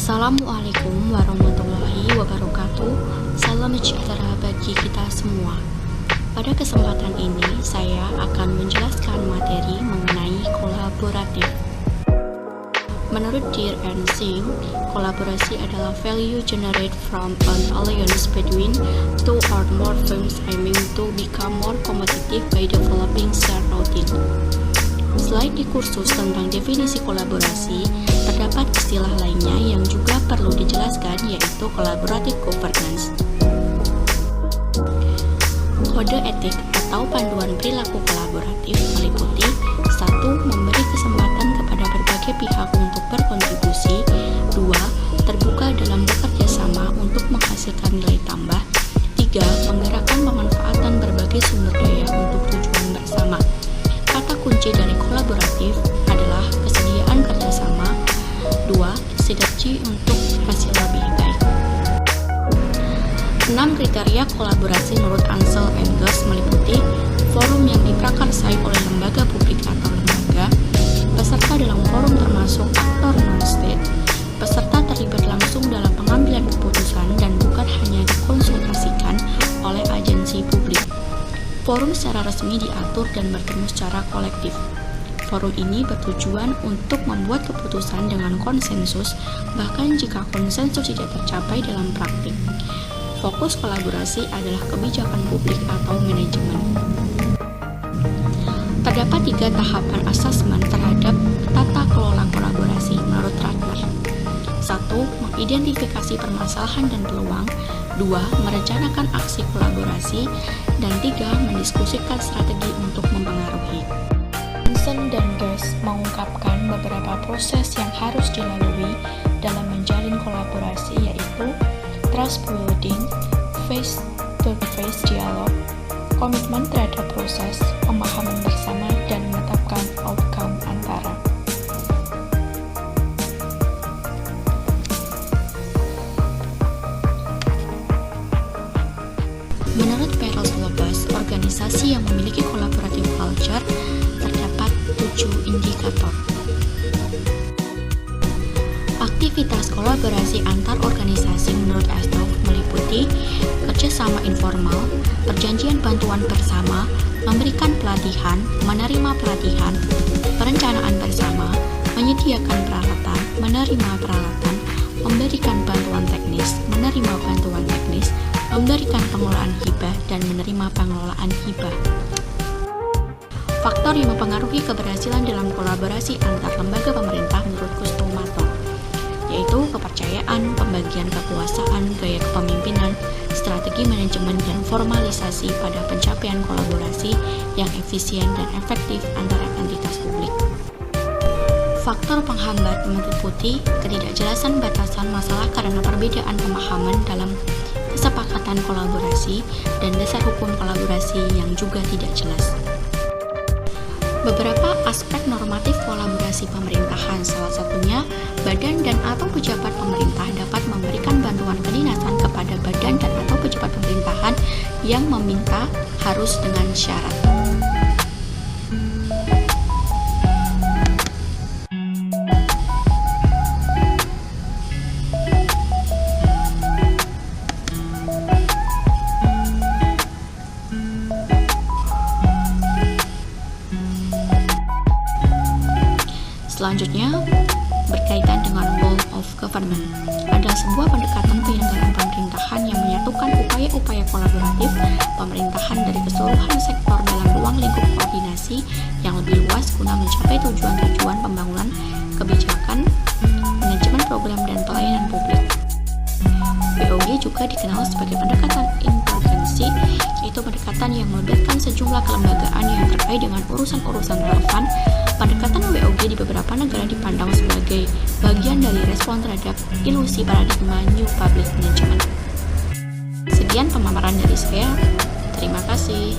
Assalamualaikum warahmatullahi wabarakatuh. Salam sejahtera bagi kita semua. Pada kesempatan ini, saya akan menjelaskan materi mengenai kolaboratif. Menurut Dear and Singh, kolaborasi adalah value generated from an alliance between two or more firms aiming to become more competitive by developing shared routine. Selain di kursus tentang definisi kolaborasi, terdapat istilah lainnya yang juga perlu dijelaskan, yaitu collaborative governance. Kode etik atau panduan perilaku kolaboratif meliputi 1. Memberi kesempatan kepada berbagai pihak untuk berkontribusi. 2. Terbuka dalam bekerja sama untuk menghasilkan nilai tambah. 3. Menggerakkan pemanfaatan berbagai sumber daya untuk tujuan bersama. Kata kunci dari kolaboratif adalah kesediaan kerjasama. 2. Sinergi untuk hasil lebih baik. 6 kriteria kolaborasi menurut Ansel and Guest meliputi forum yang diprakarsai oleh lembaga publik atau lembaga, peserta dalam forum termasuk aktor non-state, peserta terlibat langsung dalam pengambilan keputusan dan bukan hanya dikonsultasikan oleh agensi publik. Forum secara resmi diatur dan bertemu secara kolektif. Forum ini bertujuan untuk membuat keputusan dengan konsensus, bahkan jika konsensus tidak tercapai dalam praktik. Fokus kolaborasi adalah kebijakan publik atau manajemen. Terdapat 3 tahapan asesmen terhadap tata kelola kolaborasi menurut Ratner. 1. Mengidentifikasi permasalahan dan peluang. 2. Merencanakan aksi kolaborasi. Dan 3. Mendiskusikan strategi untuk mempengaruhi. Johnson dan Guest mengungkapkan beberapa proses yang harus dilalui dalam menjalin kolaborasi, yaitu trust building, face-to-face dialog, komitmen terhadap proses, pemahaman bersama, dan menetapkan outcome antara. Menurut Perels Lopez, organisasi yang memiliki collaborative culture terdapat 7 indikator. Aktivitas kolaborasi antar organisasi menurut Estov meliputi kerjasama informal, perjanjian bantuan bersama, memberikan pelatihan, menerima pelatihan, perencanaan bersama, menyediakan peralatan, menerima peralatan, memberikan bantuan teknis, menerima bantuan teknis, memberikan pengelolaan hibah, dan menerima pengelolaan hibah. Faktor yang mempengaruhi keberhasilan dalam kolaborasi antar lembaga pemerintah menurut Kustomato, yaitu kepercayaan, pembagian kekuasaan, gaya kepemimpinan, strategi manajemen, dan formalisasi pada pencapaian kolaborasi yang efisien dan efektif antara entitas publik. Faktor penghambat meliputi ketidakjelasan batasan masalah karena perbedaan pemahaman dalam kesepakatan kolaborasi dan dasar hukum kolaborasi yang juga tidak jelas. Beberapa aspek normatif kolaborasi pemerintahan, salah satunya badan dan atau pejabat pemerintah dapat memberikan bantuan kedinasan kepada badan dan atau pejabat pemerintahan yang meminta harus dengan syarat. Selanjutnya, berkaitan dengan goal of government, adalah sebuah pendekatan penyelenggaraan pemerintahan yang menyatukan upaya-upaya kolaboratif pemerintahan dari keseluruhan sektor dalam ruang lingkup koordinasi yang lebih luas guna mencapai tujuan-tujuan pembangunan kebijakan, manajemen program, dan pelayanan publik. BOG juga dikenal sebagai pendekatan inteligensi, yaitu pendekatan yang melibatkan sejumlah kelembagaan yang terkait dengan urusan-urusan relevan. Pendekatan BOG di beberapa negara dipandang sebagai bagian dari respon terhadap ilusi paradigma New Public Management. Sekian pemaparan dari saya. Terima kasih.